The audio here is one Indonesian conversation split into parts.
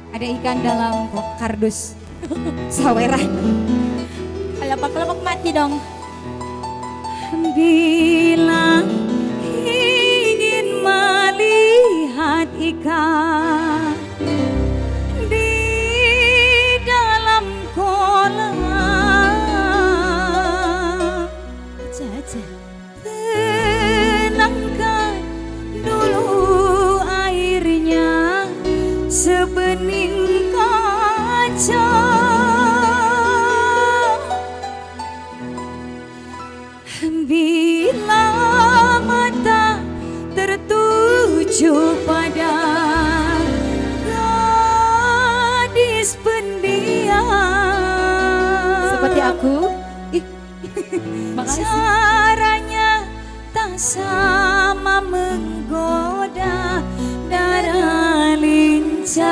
Ada ikan dalam kardus saweran. Kelopak-kelopak mati dong. Bila ingin melihat ikan di dalam kolam, Aja. tenangkan dulu airnya sebening kaca. Bila mata tertuju pada gadis pendiam Seperti aku. Ih, Makasih. caranya tak sama menggoda darah lincah.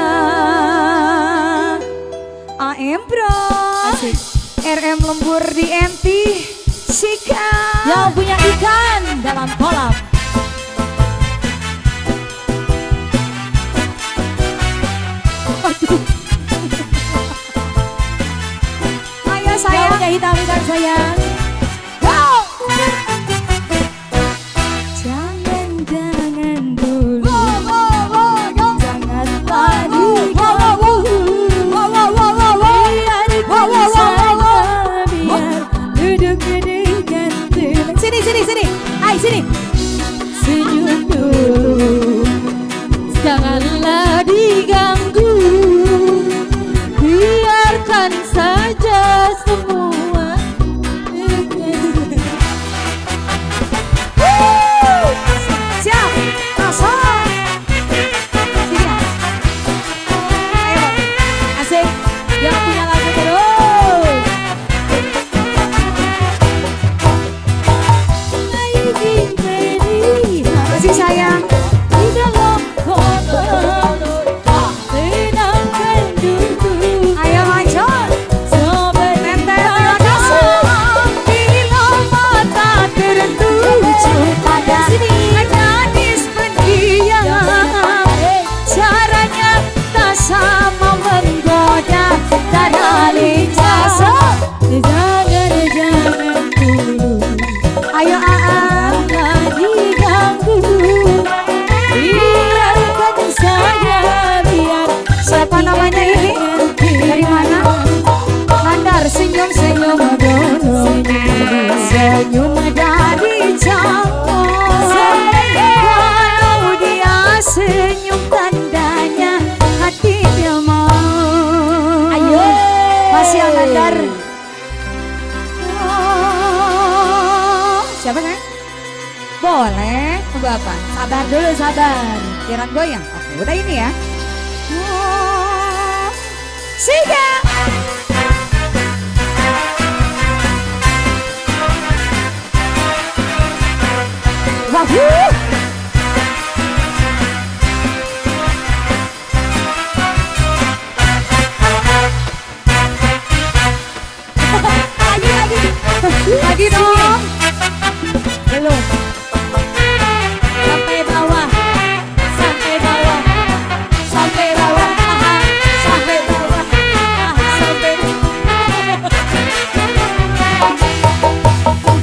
AM Bro, Asik. RM lembur di MT Sika. Yang punya ikan dalam kolam. Aduh. Ayo Yang sayang. punya hitam sayang. Jangan dulu. Sini. Ay, sini. Senyum dulu, janganlah diganggu, biarkan saja semua. Siap. Masuk. Sini. Ayo. Asik, yang punya lagu terus. Masih sayang. Di dalam kolam, tenangkan dulu. Ayo lanjut. Sebentar Bila mata tertuju pada gadis pendiam, caranya tak sama menggoda darah lincah. Jangan dulu, Ayo janganlah diganggu, biarkan saja, biar Siapa namanya ini? Dari mana? Mandar senyum dulu. Senyum dari jauh. Kalau dia senyum tandanya hati dia mau. Ayo. Masih yang Mandar. Oh, siapa kan? Boleh. Tunggu apa? Sabar dulu, sabar. Kiran goyang. Oke, udah ini ya. Oh, Siga. Wahoo. Lagi dong. Belum. Sampai bawah. Sampai bawah. Sampai bawah. Aha. Sampai bawah. Aha. Sampai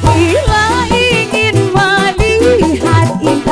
Bila ingin melihat ikan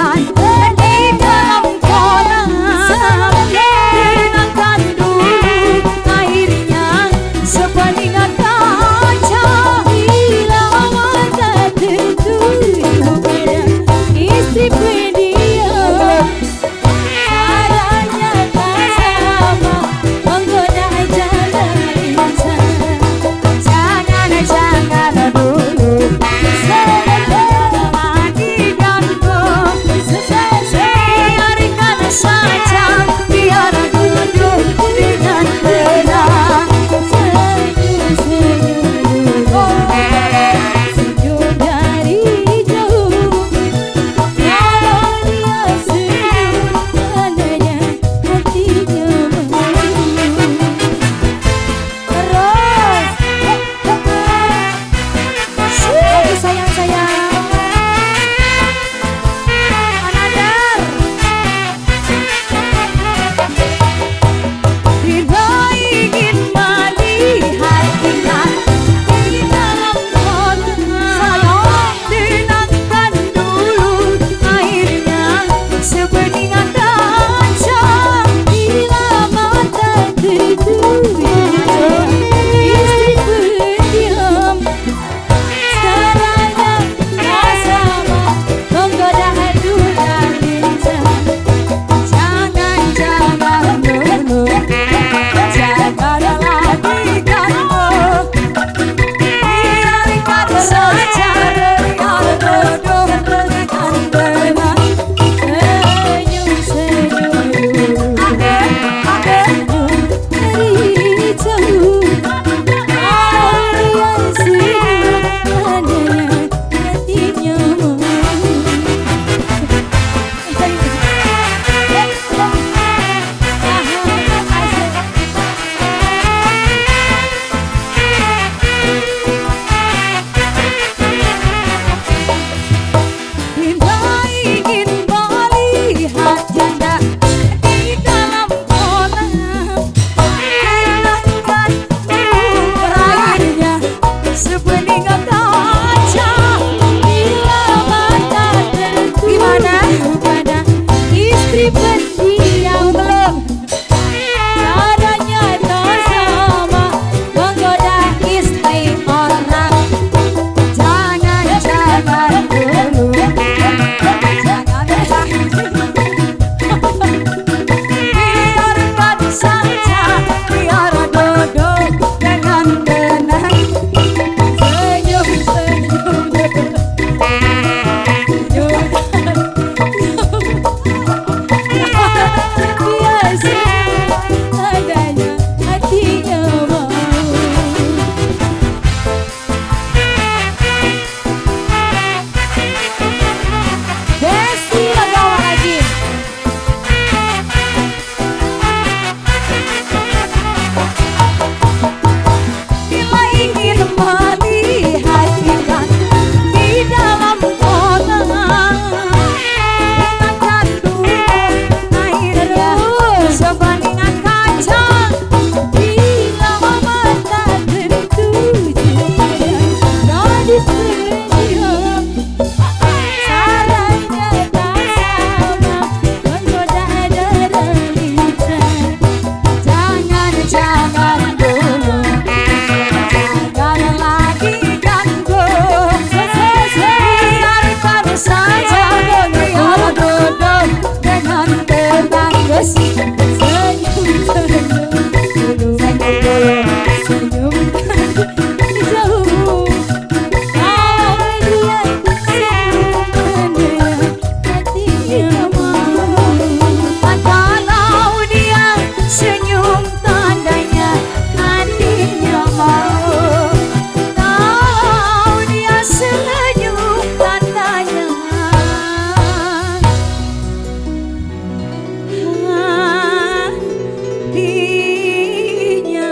hatinya